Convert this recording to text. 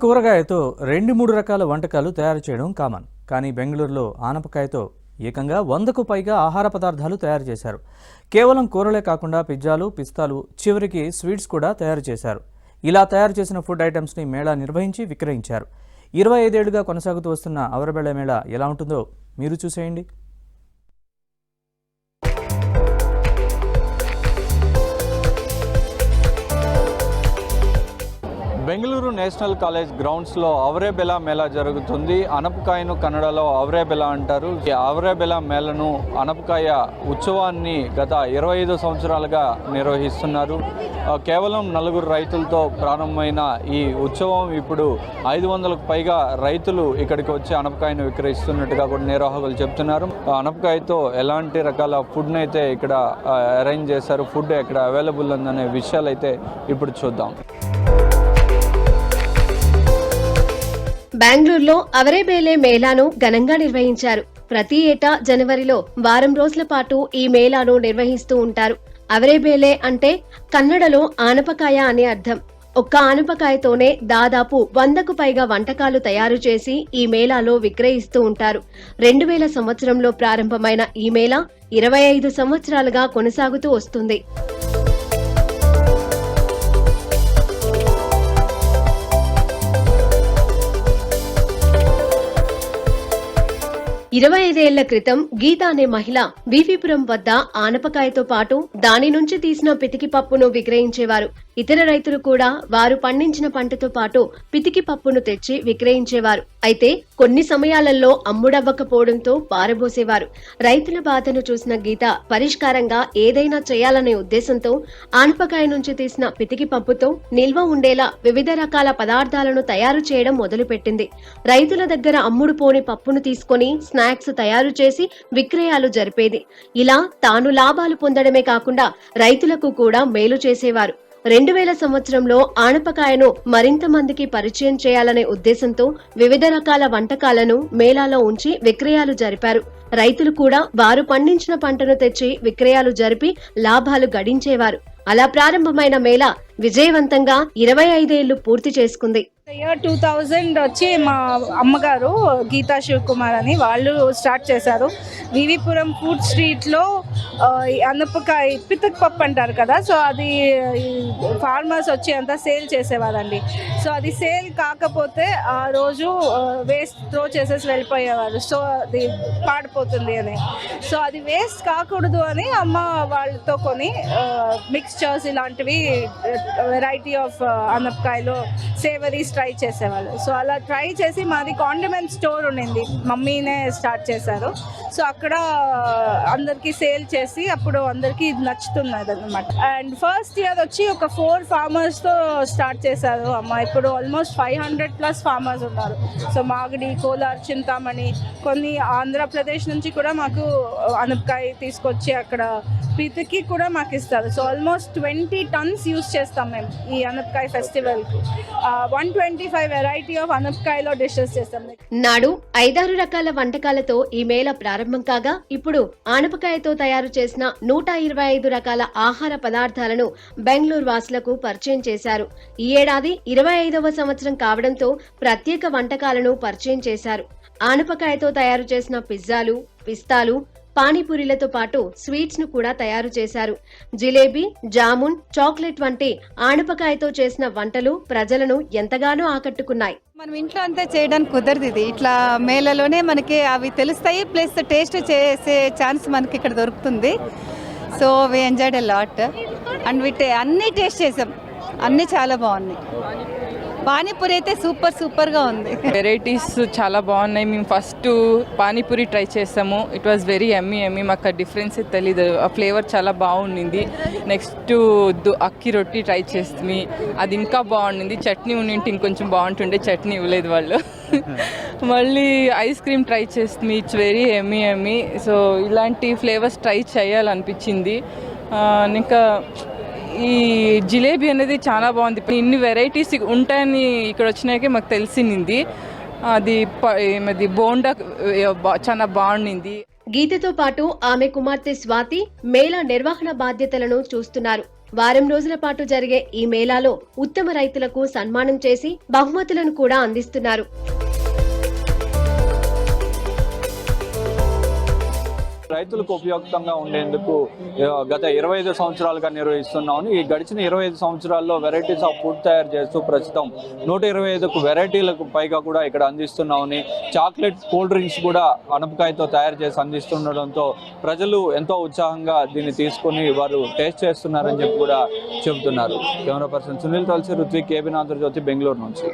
కూరగాయతో 2-3 రకాల వంటకాలు తయారు చేయడం కామన్. కానీ బెంగళూరులో ఆనపకాయతో ఏకంగా 100కు పైగా ఆహార పదార్థాలు తయారు చేశారు. కేవలం కూరలే కాకుండా పిజ్జాలు, పిస్తాలు, చివరికి స్వీట్స్ కూడా తయారు చేశారు. ఇలా తయారు చేసిన ఫుడ్ ఐటమ్స్ని మేళా నిర్వహించి విక్రయించారు. 25 ఏళ్లుగా కొనసాగుతూ వస్తున్న అవరబెళ్ళ మేళా ఎలా ఉంటుందో మీరు చూసేయండి. బెంగళూరు నేషనల్ కాలేజ్ గ్రౌండ్స్లో అవరేబెలా మేళా జరుగుతుంది. అనపకాయను కన్నడలో అవరేబెలా అంటారు. ఈ అవరేబెలా మేళను అనపకాయ ఉత్సవాన్ని గత 25 సంవత్సరాలుగా నిర్వహిస్తున్నారు. కేవలం 4 రైతులతో ప్రారంభమైన ఈ ఉత్సవం ఇప్పుడు 500కు పైగా రైతులు ఇక్కడికి వచ్చి అనపకాయను విక్రయిస్తున్నట్టుగా కూడా నిర్వాహకులు చెప్తున్నారు. అనపకాయతో ఎలాంటి రకాల ఫుడ్ని అయితే ఇక్కడ అరేంజ్ చేశారు, ఫుడ్ ఎక్కడ అవైలబుల్ ఉందనే విషయాలు అయితే ఇప్పుడు చూద్దాం. బెంగళూరులో అవరేబేలే మేళాను ఘనంగా నిర్వహించారు. ప్రతి ఏటా జనవరిలో వారం రోజుల పాటు ఈ మేళాను నిర్వహిస్తూ ఉంటారు. అవరేబేలే అంటే కన్నడలో ఆనపకాయ అని అర్థం. ఒక్క ఆనపకాయతోనే దాదాపు 100కు పైగా వంటకాలు తయారు చేసి ఈ మేళాలో విక్రయిస్తూ ఉంటారు. 2000 సంవత్సరంలో ప్రారంభమైన ఈ మేళా 25 సంవత్సరాలుగా కొనసాగుతూ వస్తుంది. 25 ఏళ్ల క్రితం గీత అనే మహిళ బీవీపురం వద్ద ఆనపకాయతో పాటు దాని నుంచి తీసిన పితికి పప్పును విక్రయించేవారు. ఇతర రైతులు కూడా వారు పండించిన పంటతో పాటు పితికి పప్పును తెచ్చి విక్రయించేవారు. అయితే కొన్ని సమయాలలో అమ్ముడవ్వకపోవడంతో పారబోసేవారు. రైతుల బాధను చూసిన గీత పరిష్కారంగా ఏదైనా చేయాలనే ఉద్దేశంతో ఆనపకాయ నుంచి తీసిన పితికి పప్పుతో నిల్వ ఉండేలా వివిధ రకాల పదార్థాలను తయారు చేయడం మొదలుపెట్టింది. రైతుల దగ్గర అమ్ముడు పోని పప్పును తీసుకుని స్నాక్స్ తయారు చేసి విక్రయాలు జరిపేది. ఇలా తాను లాభాలు పొందడమే కాకుండా రైతులకు కూడా మేలు చేసేవారు. 2000 సంవత్సరంలో ఆనపకాయను మరింత మందికి పరిచయం చేయాలనే ఉద్దేశంతో వివిధ రకాల వంటకాలను మేళాలో ఉంచి విక్రయాలు జరిపారు. రైతులు కూడా వారు పండించిన పంటను తెచ్చి విక్రయాలు జరిపి లాభాలు గడించేవారు. అలా ప్రారంభమైన మేళా విజయవంతంగా 25 ఏళ్లు పూర్తి చేసుకుంది. ఇయర్ 2000 వచ్చి మా అమ్మగారు గీతా శివకుమార్ అని వాళ్ళు స్టార్ట్ చేశారు. వివిపురం ఫుడ్ స్ట్రీట్లో అనపకాయ పితక్ పప్పు అంటారు కదా, సో అది ఫార్మర్స్ వచ్చి అంతా సేల్ చేసేవారండి. సో అది సేల్ కాకపోతే ఆ రోజు వేస్ట్ త్రో చేసేసి వెళ్ళిపోయేవారు. సో అది పాడిపోతుంది అని, సో అది వేస్ట్ కాకూడదు అని అమ్మ వాళ్ళతో కొని మిక్స్చర్స్ ఇలాంటివి వెరైటీ ఆఫ్ అనపకాయలో సేవరీస్ ట్రై చేసేవాళ్ళు. సో అలా ట్రై చేసి మాది కాండిమెంట్ స్టోర్ ఉండింది, మమ్మీనే స్టార్ట్ చేశారు. సో అక్కడ అందరికీ సేల్ చేసి అప్పుడు అందరికీ ఇది నచ్చుతున్నది అనమాట. అండ్ ఫస్ట్ ఇయర్ వచ్చి ఒక 4 ఫార్మర్స్తో స్టార్ట్ చేశారు అమ్మ. ఇప్పుడు ఆల్మోస్ట్ 500+ ఫార్మర్స్ ఉన్నారు. సో మాగడి, కోలార్, చింతామణి, కొన్ని ఆంధ్రప్రదేశ్ నుంచి కూడా మాకు అనపకాయ తీసుకొచ్చి అక్కడ పితికి కూడా మాకు ఇస్తారు. సో ఆల్మోస్ట్ 20 టన్స్ యూజ్ చేస్తాం మేము ఈ అనపకాయ ఫెస్టివల్కి. 125 వెరైటీ ఆఫ్ అనపకాయలో డిషెస్ చేస్తాం. నాడు 5-6 రకాల వంటకాలతో ఈ మేళ ప్రారంభం కాగా ఇప్పుడు ఆనపకాయతో తయారు చేసిన 125 రకాల ఆహార పదార్థాలను బెంగళూరు వాసులకు పరిచయం చేశారు. ఈ ఏడాది 25వ సంవత్సరం కావడంతో ప్రత్యేక వంటకాలను పరిచయం చేశారు. ఆనపకాయతో తయారు చేసిన పిజ్జాలు, పిస్తాలు, పానీపూరీలతో పాటు స్వీట్స్ ను కూడా తయారు చేశారు. జిలేబీ, జామున్, చాక్లెట్ వంటి ఆనపకాయతో చేసిన వంటలు ప్రజలను ఎంతగానో ఆకట్టుకున్నాయి. మనం ఇంట్లో అంతా చేయడానికి కుదరదు. ఇది ఇట్లా మేళలోనే మనకి అవి తెలుస్తాయి, ప్లస్ టేస్ట్ చేసే ఛాన్స్ మనకి ఇక్కడ దొరుకుతుంది. So we enjoyed a lot and అన్నీ టేస్ట్ చేసాం, అన్నీ చాలా బాగున్నాయి. పానీపూరి అయితే సూపర్గా ఉంది. వెరైటీస్ చాలా బాగున్నాయి. మేము ఫస్ట్ పానీపూరి ట్రై చేసాము. It was very Emmy. మాకు ఆ డిఫరెన్స్ తెలీదు, ఆ ఫ్లేవర్ చాలా బాగుండింది. నెక్స్ట్ అక్కి రొట్టి ట్రై చేస్తుంది, అది ఇంకా బాగుండింది. చట్నీ ఉండింటే ఇంకొంచెం బాగుంటుండే, చట్నీ ఇవ్వలేదు వాళ్ళు. మళ్ళీ ఐస్ క్రీమ్ ట్రై చేస్తుంది, ఇట్స్ వెరీ ఎమ్మీ. సో ఇలాంటి ఫ్లేవర్స్ ట్రై చేయాలనిపించింది. ఇంకా ఈ జిలేబీ అనేది చాలా బాగుంది. ఇన్ని వెరైటీస్ ఉంటాయని ఇక్కడ వచ్చినాకే మాకు తెలిసింది. అది బోండా చాలా బాగుండింది. గీతతో పాటు ఆమె కుమార్తె స్వాతి మేళా నిర్వహణ బాధ్యతలను చూస్తున్నారు. వారం రోజుల పాటు జరిగే ఈ మేళాలో ఉత్తమ రైతులకు సన్మానం చేసి బహుమతులను కూడా అందిస్తున్నారు. రైతులకు ఉపయుక్తంగా ఉండేందుకు గత 25 సంవత్సరాలుగా నిర్వహిస్తున్నామని, ఈ గడిచిన 25 సంవత్సరాల్లో వెరైటీస్ ఆఫ్ ఫుడ్ తయారు చేస్తూ ప్రస్తుతం 125 వెరైటీలకు పైగా కూడా ఇక్కడ అందిస్తున్నామని, చాక్లెట్, కూల్ డ్రింక్స్ కూడా అనపకాయతో తయారు చేసి అందిస్తుండడంతో ప్రజలు ఎంతో ఉత్సాహంగా దీన్ని తీసుకుని వారు టేస్ట్ చేస్తున్నారని చెప్పి కూడా చెబుతున్నారు. కెమెరా పర్సన్ సునీల్ తల్సి, రుత్విక్, కేబిన్ ఆంధ్రజ్యోతి, బెంగళూరు నుంచి.